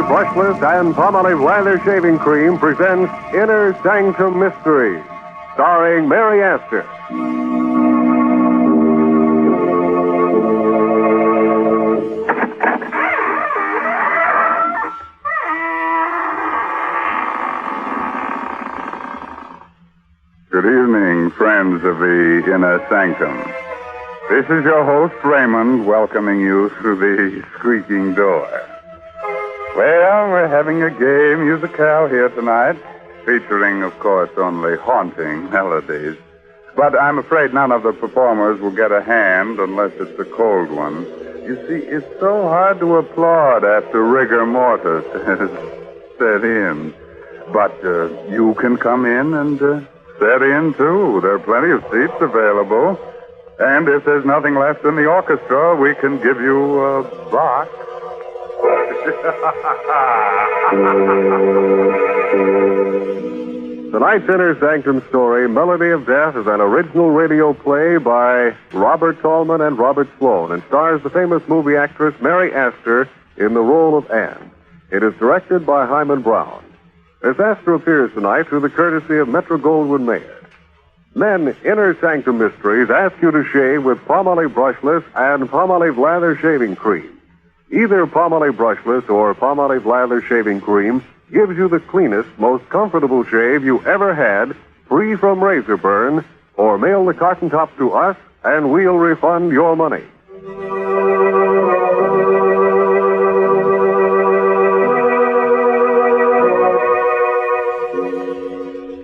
Brushless and Palmolive Lather Shaving Cream presents Inner Sanctum Mysteries, starring Mary Astor. Good evening, friends of the Inner Sanctum. This is your host, Raymond, welcoming you through the squeaking door. Well, we're having a gay musicale here tonight, featuring, of course, only haunting melodies. But I'm afraid none of the performers will get a hand unless it's a cold one. You see, it's so hard to applaud after rigor mortis has set in. But you can come in and set in, too. There are plenty of seats available. And if there's nothing left in the orchestra, we can give you a box. Tonight's Inner Sanctum story, Melody of Death, is an original radio play by Robert Coleman and Robert Sloan and stars the famous movie actress Mary Astor in the role of Anne. It is directed by Hyman Brown. Miss Astor appears tonight through the courtesy of Metro-Goldwyn-Mayer. Then, Inner Sanctum Mysteries ask you to shave with Palmolive Brushless and Palmolive Lather Shaving Cream. Either Palmolive Brushless or Palmolive Lather Shaving Cream gives you the cleanest, most comfortable shave you ever had, free from razor burn, or mail the carton top to us and we'll refund your money.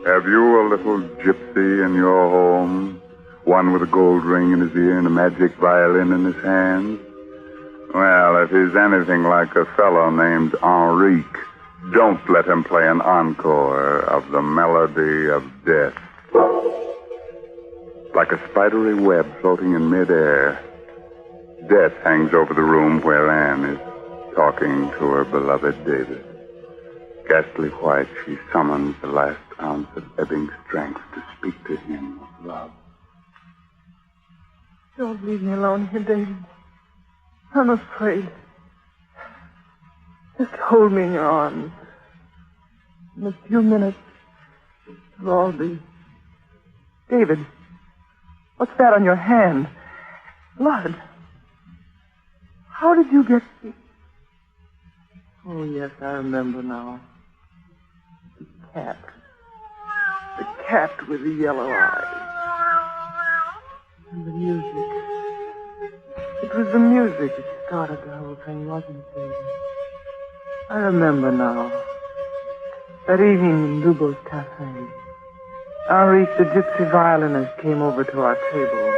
Have you a little gypsy in your home? One with a gold ring in his ear and a magic violin in his hand? Well, if he's anything like a fellow named Enrique, don't let him play an encore of the Melody of Death. Like a spidery web floating in midair, death hangs over the room where Anne is talking to her beloved David. Ghastly white, she summons the last ounce of ebbing strength to speak to him of love. Don't leave me alone here, David. I'm afraid. Just hold me in your arms. In a few minutes, it'll all be... David, what's that on your hand? Blood. How did you get... Oh, yes, I remember now. The cat. The cat with the yellow eyes. And the music. It was the music that started the whole thing, wasn't it, David? I remember now. That evening in Lubo's cafe, Henrique, the gypsy violinist, came over to our table.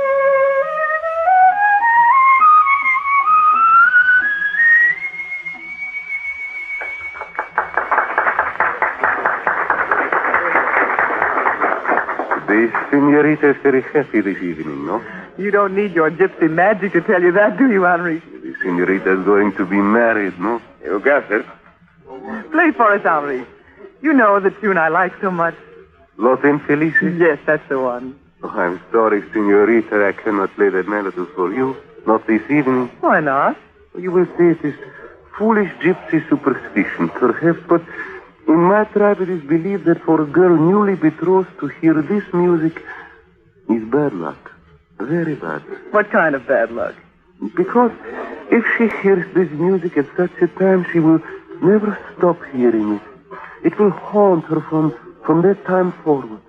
The senorita is very happy this evening, no? You don't need your gypsy magic to tell you that, do you, Henrique? The senorita is going to be married, no? You guessed it. Play for us, Henrique. You know the tune I like so much. Los Infelices? Yes, that's the one. Oh, I'm sorry, senorita, I cannot play that melody for you. Not this evening. Why not? You will say it is foolish gypsy superstition, perhaps, but in my tribe it is believed that for a girl newly betrothed to hear this music is bad luck. Very bad. What kind of bad luck? Because if she hears this music at such a time, she will never stop hearing it. It will haunt her from that time forward.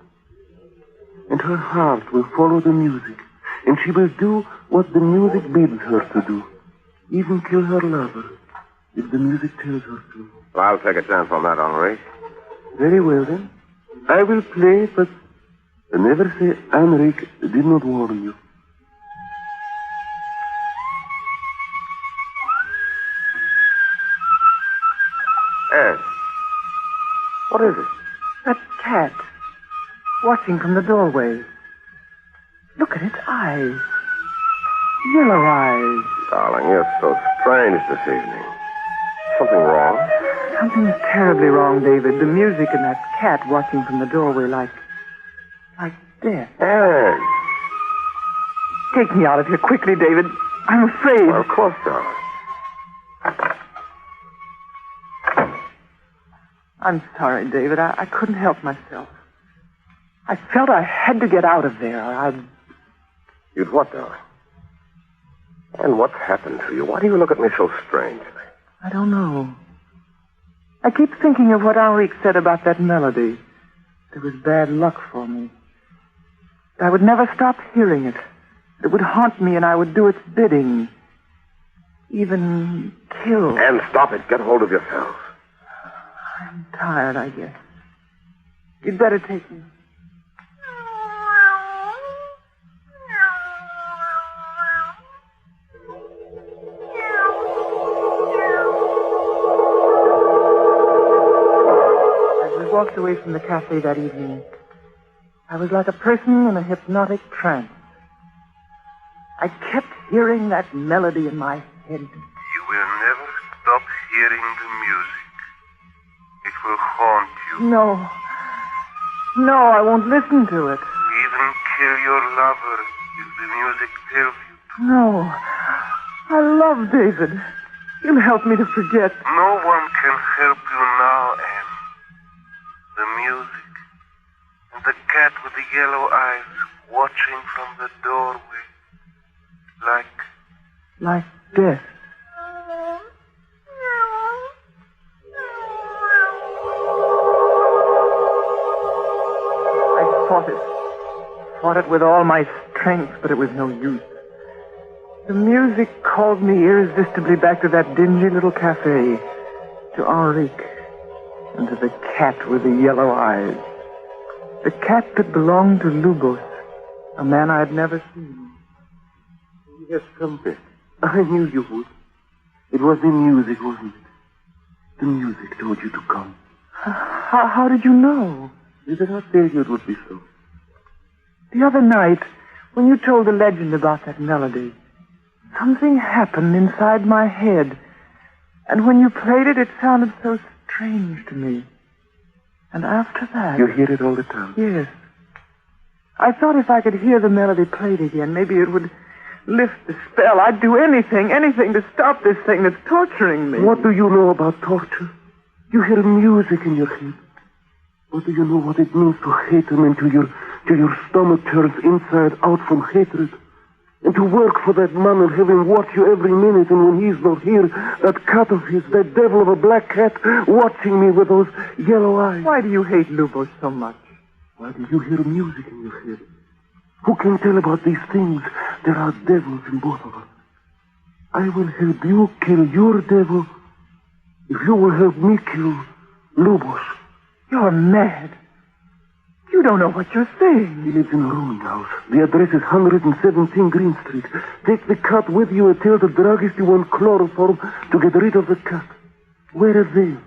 And her heart will follow the music. And she will do what the music bids her to do. Even kill her lover, if the music tells her to. Well, I'll take a chance on that, Henri. Very well, then. I will play, but never say Henrique did not warn you. Anne, what is it? That cat, watching from the doorway. Look at its eyes. Yellow eyes. Darling, you're so strange this evening. Something wrong? Something's terribly wrong, David. The music and that cat watching from the doorway like death. Anne. Take me out of here quickly, David. I'm afraid. Well, of course, darling. I'm sorry, David. I couldn't help myself. I felt I had to get out of there. You'd what, darling? And what's happened to you? Why do you look at me so strangely? I don't know. I keep thinking of what Henrique said about that melody. It was bad luck for me. I would never stop hearing it. It would haunt me and I would do its bidding. Even kill. And stop it. Get hold of yourself. I'm tired, I guess. You'd better take me. Walked away from the cafe that evening, I was like a person in a hypnotic trance. I kept hearing that melody in my head. You will never stop hearing the music. It will haunt you. No, I won't listen to it. Even kill your lover if the music tells you to. No, I love David. He'll help me to forget. No one can help you now, Anne. The music, and the cat with the yellow eyes watching from the doorway, like death. I fought it with all my strength, but it was no use. The music called me irresistibly back to that dingy little cafe, to Henrique. And to the cat with the yellow eyes. The cat that belonged to Lubos, a man I had never seen. Yes, come back. I knew you would. It was the music, wasn't it? The music told you to come. How did you know? Did I not tell you it would be so? The other night, when you told the legend about that melody, something happened inside my head. And when you played it, it sounded so strange to me. And after that... You hear it all the time? Yes. I thought if I could hear the melody played again, maybe it would lift the spell. I'd do anything to stop this thing that's torturing me. What do you know about torture? You hear music in your head. What do you know what it means to hate him and till your stomach turns inside out from hatred? And to work for that man and have him watch you every minute, and when he's not here, that cat of his, that devil of a black cat, watching me with those yellow eyes. Why do you hate Lubos so much? Why do you hear music in your head? Who can tell about these things? There are devils in both of us. I will help you kill your devil if you will help me kill Lubos. You're mad. You don't know what you're saying. He lives in a rooming house. The address is 117 Green Street. Take the cat with you and tell the druggist you want chloroform to get rid of the cat. Wear a veil.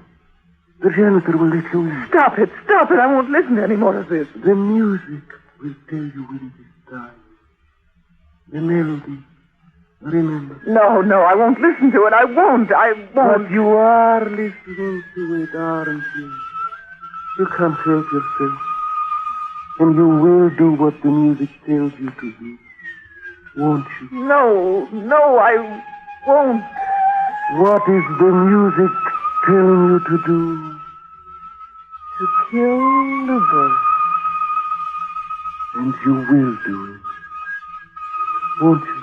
The janitor will let you in. Stop it. I won't listen to any more of this. The music will tell you when it is time. The melody. Remember. No, I won't listen to it. I won't. But you are listening to it, aren't you? You can't help yourself. And you will do what the music tells you to do. Won't you? No, I won't. What is the music telling you to do? To kill Lubos. And you will do it. Won't you?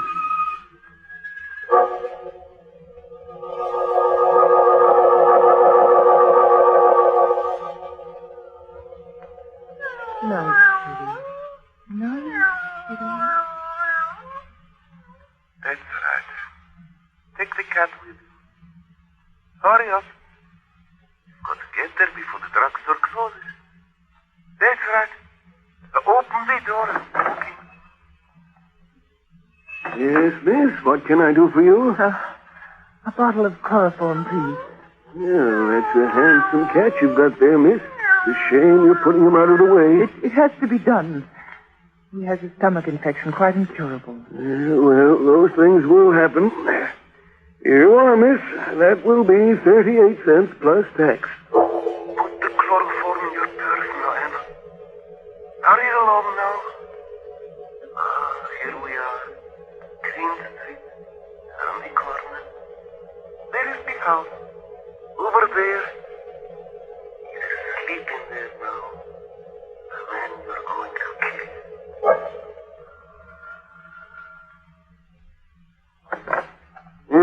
That's right. Take the cat with you. Hurry up. You've got to get there before the drugstore closes. That's right. Open the door. Okay. Yes, miss. What can I do for you? A bottle of chloroform, please. Yeah, that's a handsome cat you've got there, miss. It's a shame you're putting him out of the way. It has to be done. He has a stomach infection, quite incurable. Well, those things will happen. Here you are, miss. That will be 38 cents plus tax. Put the chloroform in your purse now, Anna. Hurry along now. Here we are. Green Street. Around the corner. There is the house. Over there. Is a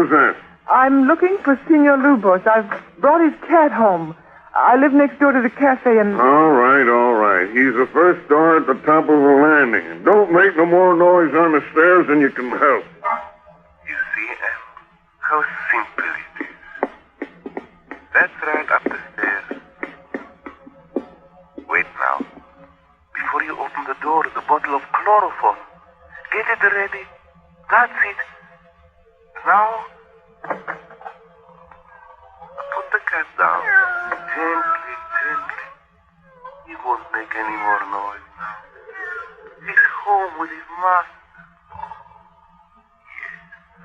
Who's that? I'm looking for Senor Lubos. I've brought his cat home. I live next door to the cafe and... All right. He's the first door at the top of the landing. And don't make no more noise on the stairs than you can help. You see, how simple it is. That's right, up the stairs. Wait now. Before you open the door, the bottle of chloroform. Get it ready. That's it. Now, put the cat down. Gently. He won't make any more noise now. He's home with his master.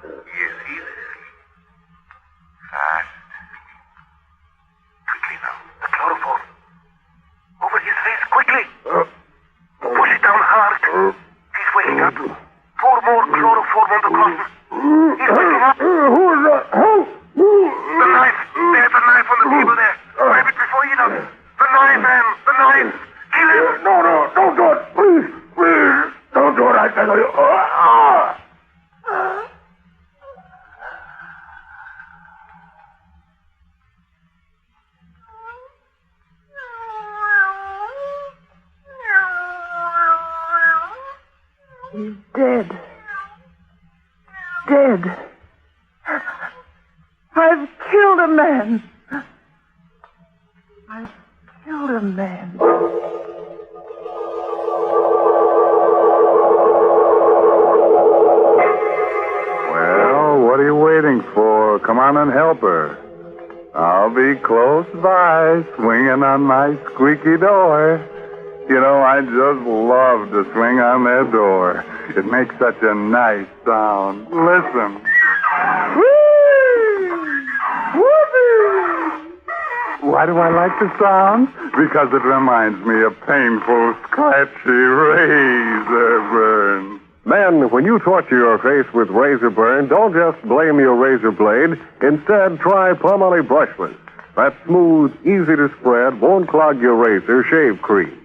Yes, he's asleep. Fast. Quickly now. The chloroform. Over his face, quickly. Push it down hard. He's waking up. Pour more chloroform on the cotton. He's waking up. Who is that? Help! The knife. There's a knife on the table there. Grab it before he does. The knife, Anne. The knife. Kill him. No, don't do it. Please. Don't do it, I tell you. He's dead. Dead. I've killed a man. I've killed a man. Well, what are you waiting for? Come on and help her. I'll be close by, swinging on my squeaky door. You know, I just love to swing on that door. It makes such a nice sound. Listen. Why do I like the sound? Because it reminds me of painful, scratchy razor burns. Men, when you torture your face with razor burn, don't just blame your razor blade. Instead, try Palmolive Brushless. That smooth, easy to spread, won't clog your razor shave cream.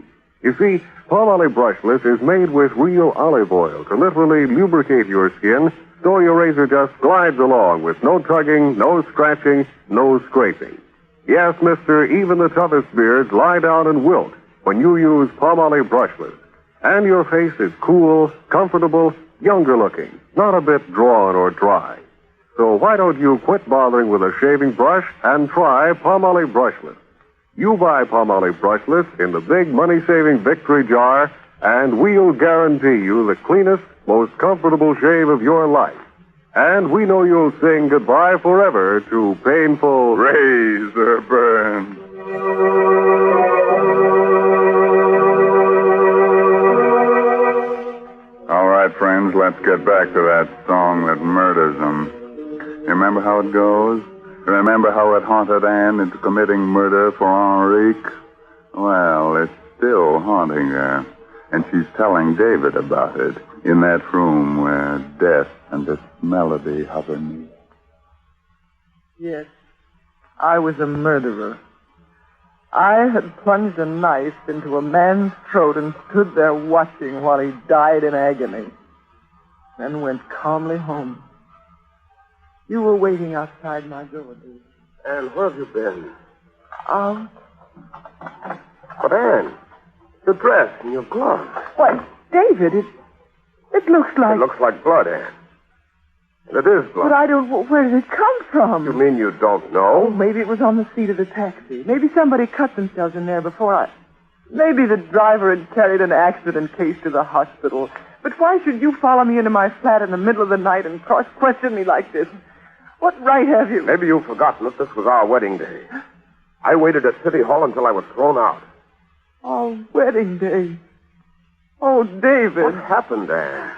You see, Palmolive Brushless is made with real olive oil to literally lubricate your skin so your razor just glides along with no tugging, no scratching, no scraping. Yes, mister, even the toughest beards lie down and wilt when you use Palmolive Brushless. And your face is cool, comfortable, younger looking, not a bit drawn or dry. So why don't you quit bothering with a shaving brush and try Palmolive Brushless? You buy Palmolive Brushless in the big money-saving Victory jar, and we'll guarantee you the cleanest, most comfortable shave of your life. And we know you'll sing goodbye forever to painful Razor burns. All right, friends, let's get back to that song that murders them. Remember how it goes? Remember how it haunted Anne into committing murder for Henrique? Well, it's still haunting her. And she's telling David about it in that room where death and its melody hover near. Yes, I was a murderer. I had plunged a knife into a man's throat and stood there watching while he died in agony. Then went calmly home. You were waiting outside my door, David. Anne, where have you been? Out? But, Anne, your dress and your gloves. Why, David, it looks like... It looks like blood, Anne. And it is blood. But I don't... Where did it come from? You mean you don't Oh, know? maybe it was on the seat of the taxi. Maybe somebody cut themselves in there before I... Maybe the driver had carried an accident case to the hospital. But why should you follow me into my flat in the middle of the night and cross-question me like this? What right have you? Maybe you've forgotten that this was our wedding day. I waited at City Hall until I was thrown out. Our wedding day. Oh, David. What happened, Anne?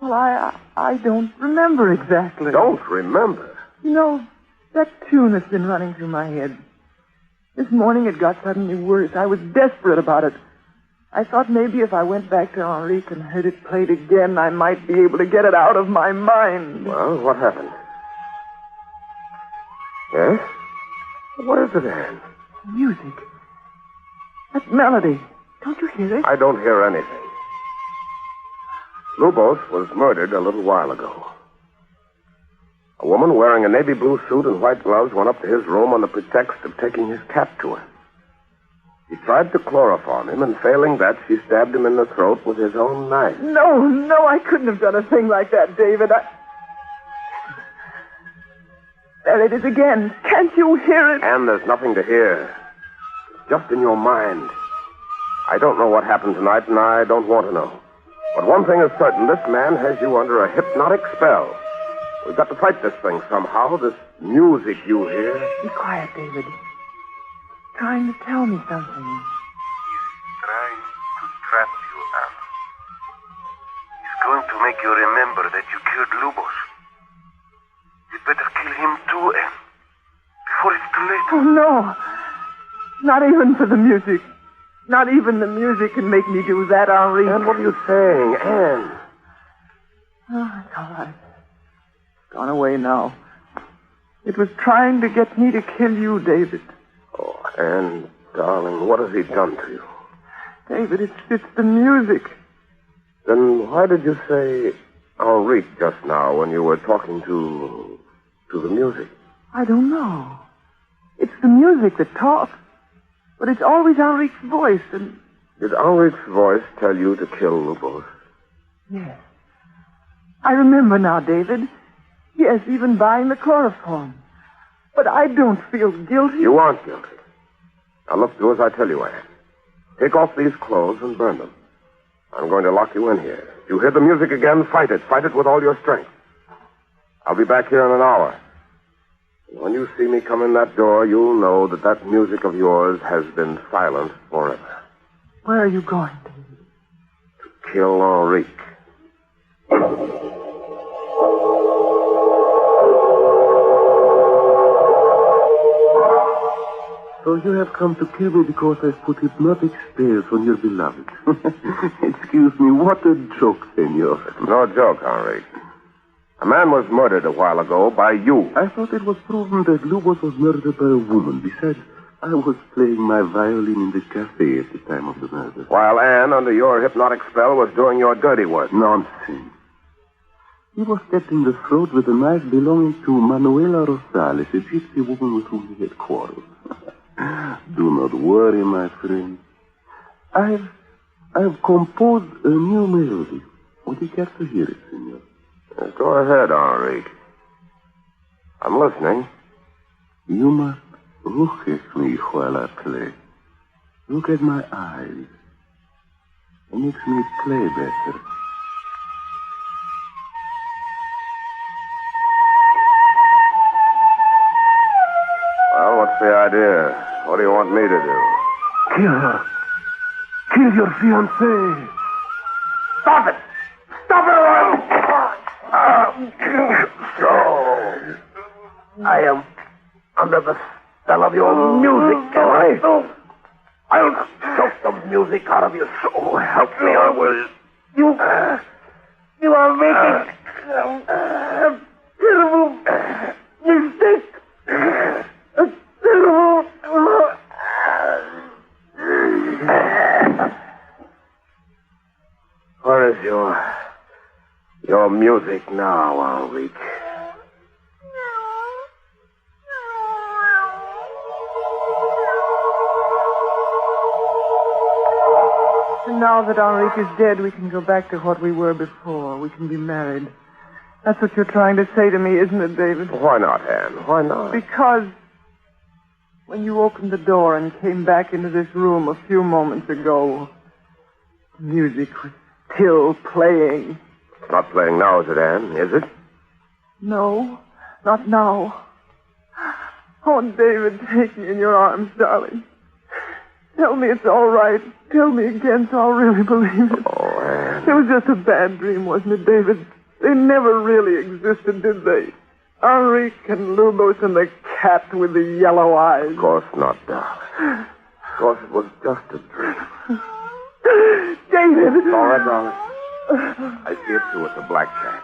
Well, I don't remember exactly. Don't remember? You know, that tune has been running through my head. This morning it got suddenly worse. I was desperate about it. I thought maybe if I went back to Henrique and heard it played again, I might be able to get it out of my mind. Well, what happened? Yes? What is it, Anne? Music. That melody. Don't you hear it? I don't hear anything. Lubos was murdered a little while ago. A woman wearing a navy blue suit and white gloves went up to his room on the pretext of taking his cat to her. She tried to chloroform him, and failing that, she stabbed him in the throat with his own knife. No, I couldn't have done a thing like that, David. There it is again. Can't you hear it? And there's nothing to hear. It's just in your mind. I don't know what happened tonight, and I don't want to know. But one thing is certain. This man has you under a hypnotic spell. We've got to fight this thing somehow. This music you hear. Be quiet, David. Trying to tell me something. He's trying to trap you, Anne. He's going to make you remember that you killed Lubos. You'd better kill him too, Anne. Before it's too late. Oh, no. Not even for the music. Not even the music can make me do that, Henri. Anne, what are you saying? Anne. Oh, it's all right. It's gone away now. It was trying to get me to kill you, David. Oh, Anne, darling, what has he done to you? David, it's the music. Then why did you say Henrique just now when you were talking to the music? I don't know. It's the music that talks. But it's always Henrique's voice, and... Did Henrique's voice tell you to kill Lubos? Yes. I remember now, David. Yes, even buying the chloroform. But I don't feel guilty. You aren't guilty. Now look, do as I tell you, Anne. Take off these clothes and burn them. I'm going to lock you in here. If you hear the music again, fight it. Fight it with all your strength. I'll be back here in an hour. When you see me come in that door, you'll know that music of yours has been silent forever. Where are you going, David? To kill Henrique. So you have come to kill me because I've put hypnotic spells on your beloved. Excuse me, what a joke, senor. No joke, Henrique. A man was murdered a while ago by you. I thought it was proven that Lubos was murdered by a woman. Besides, I was playing my violin in the cafe at the time of the murder. While Anne, under your hypnotic spell, was doing your dirty work. Nonsense. He was stabbed in the throat with a knife belonging to Manuela Rosales, a gypsy woman with whom he had quarreled. Do not worry, my friend. I've composed a new melody. Would you care to hear it, senor? Go ahead, Henrique. I'm listening. You must look at me while I play. Look at my eyes. It makes me play better. Well, what's the idea? What do you want me to do? Kill her. Kill your fiancée. Stop it! Stop it! So, I am under the spell of your music, am I? I'll choke the music out of your soul. Help me, I will. You are making a terrible mistake. A terrible... Where is your music now, Henrique? And now that Henrique is dead, we can go back to what we were before. We can be married. That's what you're trying to say to me, isn't it, David? Why not, Anne? Why not? Because when you opened the door and came back into this room a few moments ago, the music was still playing. It's not playing now, is it, Anne? Is it? No, not now. Oh, David, take me in your arms, darling. Tell me it's all right. Tell me again so I'll really believe it. Oh, Anne. It was just a bad dream, wasn't it, David? They never really existed, did they? Henrique and Lubos and the cat with the yellow eyes. Of course not, darling. Of course it was just a dream. David! It's all right, darling. I see it too. It's a black cat.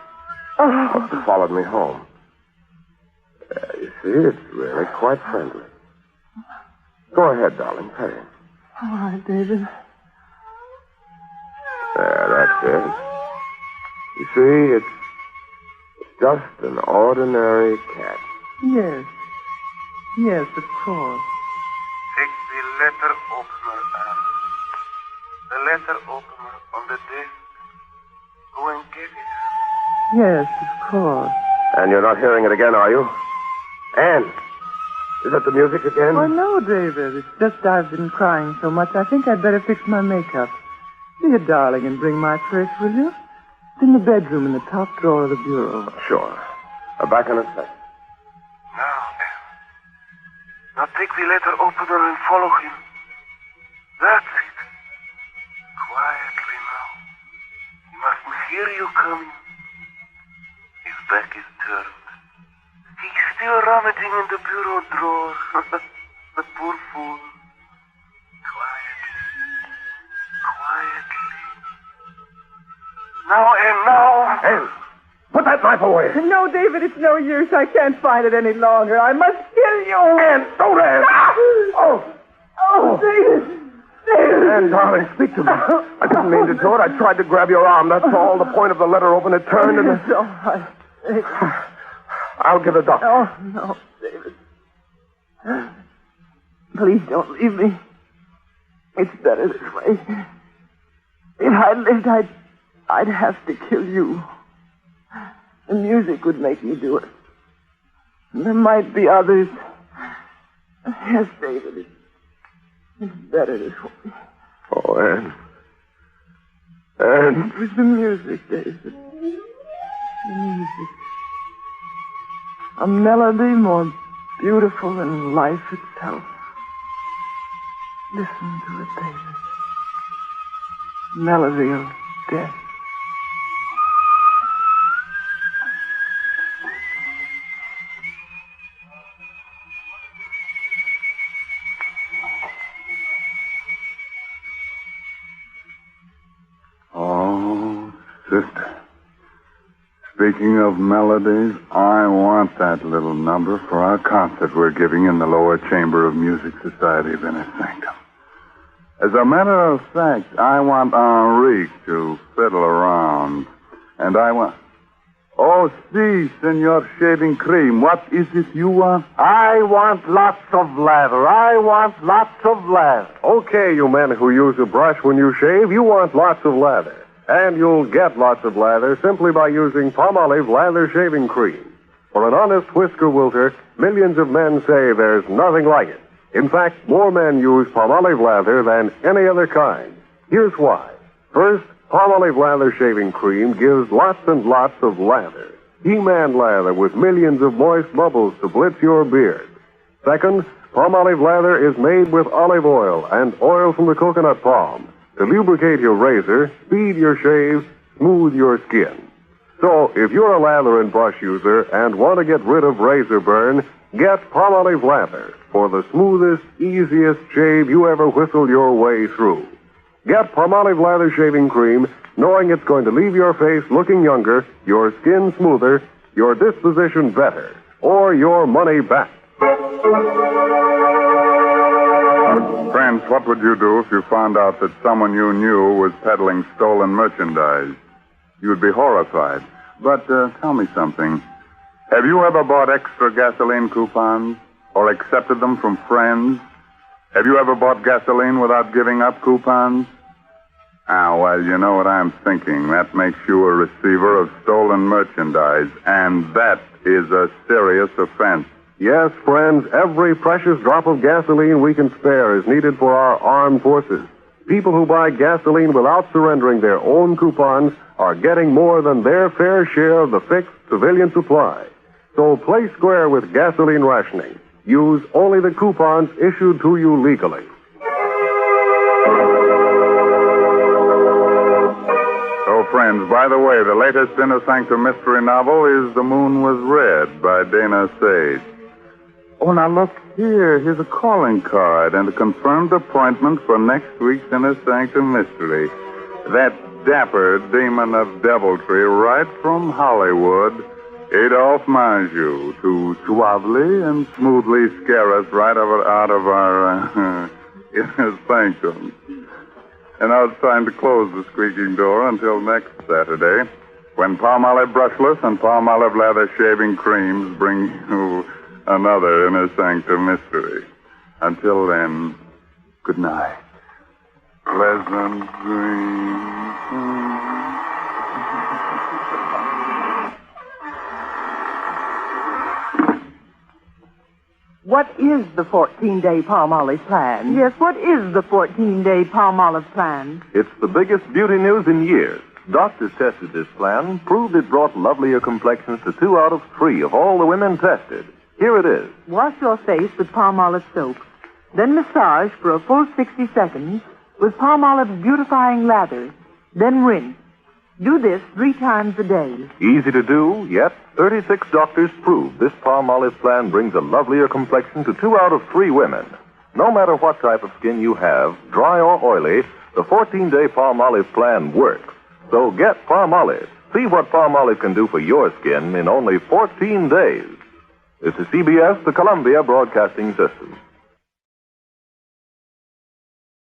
Must have followed me home. You see, it's really quite friendly. Go ahead, darling. Pet him. All right, David. There, that's it. You see, it's Just an ordinary cat. Yes. Yes, of course. Take the letter opener, Anne. The letter opener on the desk. Go and get it. Yes, of course. And you're not hearing it again, are you? Anne, is that the music again? Oh, no, David. It's just I've been crying so much, I think I'd better fix my makeup. Be a darling and bring my purse, will you? It's in the bedroom in the top drawer of the bureau. Sure. Back in a sec. Now, Anne. Now take the letter opener and follow him. That's it. Quietly now. He mustn't hear you coming. His back is turned. He's still rummaging in the bureau drawer. The poor fool. Quietly. Now, Anne, now. Anne, put that knife away. No, David, it's no use. I can't find it any longer. I must kill you. Anne, don't, Anne. Oh, David. David. Anne, darling, speak to me. I didn't mean to do it. I tried to grab your arm. That's all. The point of the letter open, it turned and... It's all right. I'll get a doctor. Oh, no, David. Please don't leave me. It's better this way. If I lived, I'd have to kill you. The music would make me do it. And there might be others. Yes, David, it's better this way. Oh, Anne. Anne. It was the music, David. The music. A melody more beautiful than life itself. Listen to it, David. Melody of death. Oh, sister. Speaking of melodies, I want that little number for our concert we're giving in the lower chamber of Music Society of Inner Sanctum. As a matter of fact, I want Enrique to fiddle around. And I want... Oh, si, Senor Shaving Cream. What is it you want? I want lots of lather. I want lots of lather. Okay, you men who use a brush when you shave, you want lots of lather. And you'll get lots of lather simply by using Palmolive Lather Shaving Cream. For an honest whisker wilter, millions of men say there's nothing like it. In fact, more men use Palmolive Lather than any other kind. Here's why. First, Palmolive Lather Shaving Cream gives lots and lots of lather. He-Man lather with millions of moist bubbles to blitz your beard. Second, Palmolive Lather is made with olive oil and oil from the coconut palm to lubricate your razor, speed your shave, smooth your skin. So, if you're a lather and brush user and want to get rid of razor burn, get Palmolive Lather for the smoothest, easiest shave you ever whistled your way through. Get Palmolive Lather Shaving Cream, knowing it's going to leave your face looking younger, your skin smoother, your disposition better, or your money back. Friends, what would you do if you found out that someone you knew was peddling stolen merchandise? You'd be horrified. But tell me something. Have you ever bought extra gasoline coupons or accepted them from friends? Have you ever bought gasoline without giving up coupons? Ah, well, you know what I'm thinking. That makes you a receiver of stolen merchandise, and that is a serious offense. Yes, friends, every precious drop of gasoline we can spare is needed for our armed forces. People who buy gasoline without surrendering their own coupons are getting more than their fair share of the fixed civilian supply. So play square with gasoline rationing. Use only the coupons issued to you legally. So, friends, by the way, the latest Inner Sanctum mystery novel is The Moon Was Red by Dana Sage. Oh, now look here. Here's a calling card and a confirmed appointment for next week's Inner Sanctum mystery. That dapper demon of deviltry right from Hollywood, Adolphe Manjou, to suavely and smoothly scare us right out of our Inner Sanctum. And now it's time to close the squeaking door until next Saturday, when when Palmolive Brushless and Palmolive Lather Shaving Creams bring you another Inner Sanctum mystery. Until then, good night. Pleasant dreams. What is the 14-day Palmolive plan? Yes, what is the 14-day Palmolive plan? It's the biggest beauty news in years. Doctors tested this plan, proved it brought lovelier complexions to 2 out of 3 of all the women tested. Here it is. Wash your face with Palmolive soap. Then massage for a full 60 seconds with Palmolive's beautifying lather. Then rinse. Do this 3 times a day. Easy to do, yet 36 doctors prove this Palmolive plan brings a lovelier complexion to 2 out of 3 women. No matter what type of skin you have, dry or oily, the 14-day Palmolive plan works. So get Palmolive. See what Palmolive can do for your skin in only 14 days. This is CBS, the Columbia Broadcasting System.